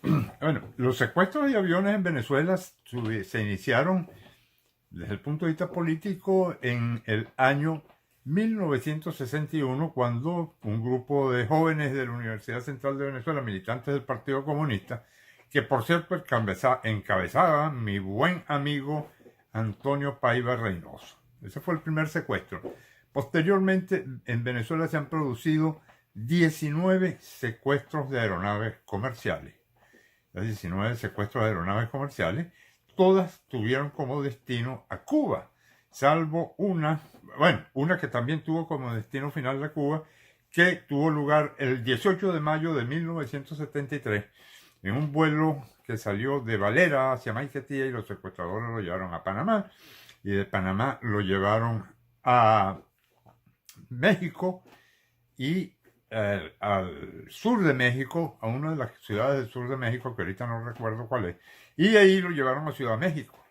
Bueno, los secuestros de aviones en Venezuela se iniciaron desde el punto de vista político en el año 1961, cuando un grupo de jóvenes de la Universidad Central de Venezuela, militantes del Partido Comunista, que por cierto encabezaba mi buen amigo Antonio Paiva Reynoso. Ese fue el primer secuestro. Posteriormente, en Venezuela se han producido 19 secuestros de aeronaves comerciales. Las 19 secuestros de aeronaves comerciales, todas tuvieron como destino a Cuba, salvo una que también tuvo como destino final a Cuba, que tuvo lugar el 18 de mayo de 1973 en un vuelo que salió de Valera hacia Maiquetía, y los secuestradores lo llevaron a Panamá, y de Panamá lo llevaron a México y al sur de México, a una de las ciudades del sur de México, que ahorita no recuerdo cuál es, y de ahí lo llevaron a Ciudad México.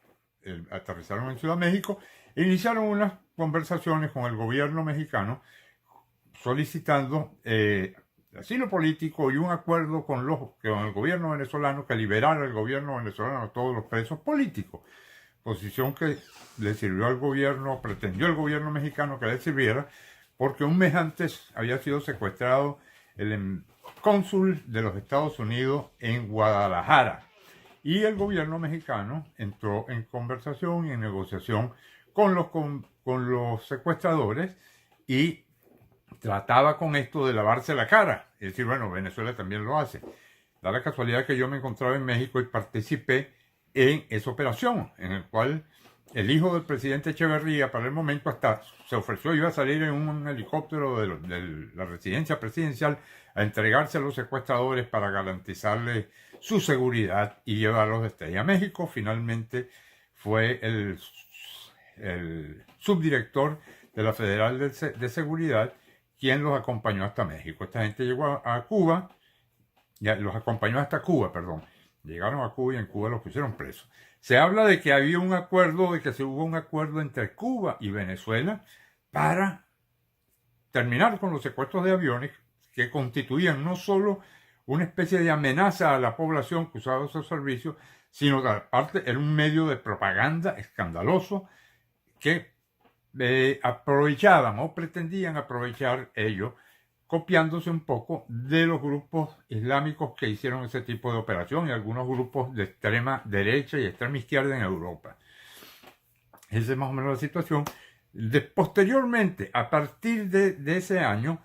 Aterrizaron en Ciudad México e iniciaron unas conversaciones con el gobierno mexicano solicitando asilo político y un acuerdo con el gobierno venezolano, que liberara el gobierno venezolano a todos los presos políticos. Posición que le sirvió al gobierno, pretendió el gobierno mexicano que le sirviera, porque un mes antes había sido secuestrado el cónsul de los Estados Unidos en Guadalajara. Y el gobierno mexicano entró en conversación y en negociación con los secuestradores, y trataba con esto de lavarse la cara. Es decir, bueno, Venezuela también lo hace. Da la casualidad que yo me encontraba en México y participé en esa operación, en el cual el hijo del presidente Echeverría, para el momento, hasta se ofreció, iba a salir en un helicóptero de la residencia presidencial a entregarse a los secuestradores para garantizarles su seguridad y llevarlos desde ahí a México. Finalmente fue el subdirector de la Federal de Seguridad quien los acompañó hasta México. Esta gente llegó a Cuba, los acompañó hasta Cuba, perdón. Llegaron a Cuba y en Cuba los pusieron presos. Se habla de que había un acuerdo, de que se hubo un acuerdo entre Cuba y Venezuela para terminar con los secuestros de aviones, que constituían no solo una especie de amenaza a la población que usaba esos servicios, sino que aparte era un medio de propaganda escandaloso que aprovechaban o pretendían aprovechar ellos, copiándose un poco de los grupos islámicos que hicieron ese tipo de operación y algunos grupos de extrema derecha y extrema izquierda en Europa. Esa es más o menos la situación. Posteriormente, a partir de ese año,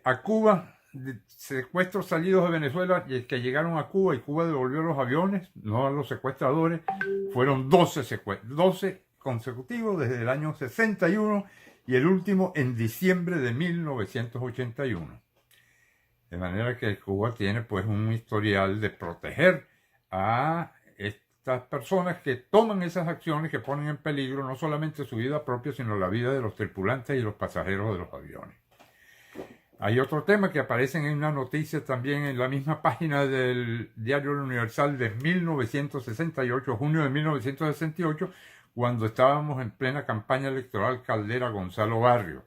a Cuba, secuestros salidos de Venezuela que llegaron a Cuba, y Cuba devolvió los aviones, no a los secuestradores. Fueron 12 consecutivos desde el año 61, y el último en diciembre de 1981. De manera que Cuba tiene pues un historial de proteger a estas personas que toman esas acciones que ponen en peligro no solamente su vida propia, sino la vida de los tripulantes y los pasajeros de los aviones. Hay otro tema que aparece en una noticia también en la misma página del diario El Universal de 1968, junio de 1968, cuando estábamos en plena campaña electoral Caldera-Gonzalo Barrios.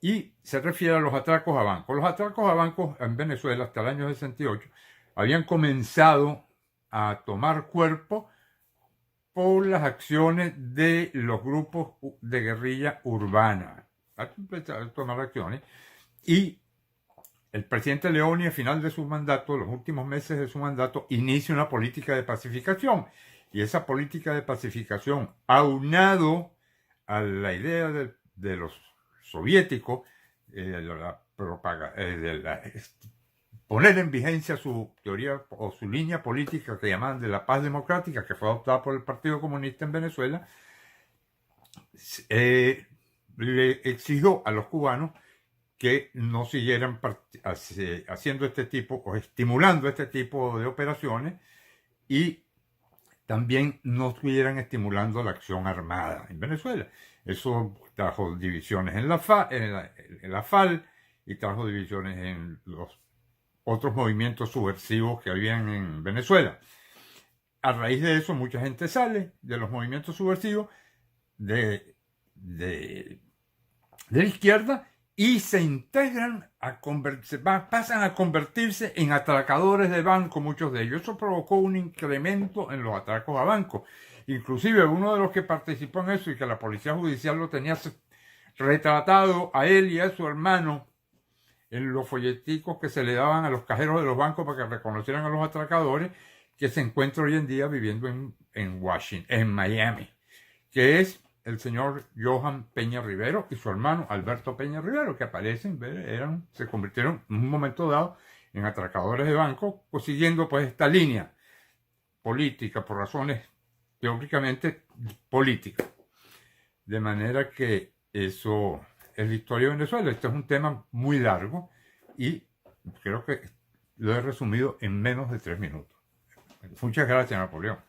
Y se refiere a los atracos a bancos. Los atracos a bancos en Venezuela hasta el año 68 habían comenzado a tomar cuerpo por las acciones de los grupos de guerrilla urbana. A tomar acciones. Y el presidente Leoni, al final de su mandato, los últimos meses de su mandato, inicia una política de pacificación. Y esa política de pacificación, aunado a la idea de los soviéticos, poner en vigencia su teoría o su línea política que llamaban de la paz democrática, que fue adoptada por el Partido Comunista en Venezuela, le exigió a los cubanos que no siguieran haciendo este tipo o estimulando este tipo de operaciones, y también no estuvieran estimulando la acción armada en Venezuela. Eso trajo divisiones en la FAL y trajo divisiones en los otros movimientos subversivos que habían en Venezuela. A raíz de eso, mucha gente sale de los movimientos subversivos de la izquierda y se integran, pasan a convertirse en atracadores de banco, muchos de ellos. Eso provocó un incremento en los atracos a bancos. Inclusive uno de los que participó en eso y que la policía judicial lo tenía retratado a él y a su hermano en los folleticos que se le daban a los cajeros de los bancos para que reconocieran a los atracadores, que se encuentra hoy en día viviendo en Washington, en Miami, que es el señor Johan Peña Rivero y su hermano Alberto Peña Rivero, que aparecen, se convirtieron en un momento dado en atracadores de banco, pues siguiendo pues esta línea política por razones teóricamente políticas. De manera que eso es la historia de Venezuela. Este es un tema muy largo y creo que lo he resumido en menos de 3 minutos. Muchas gracias, Napoleón.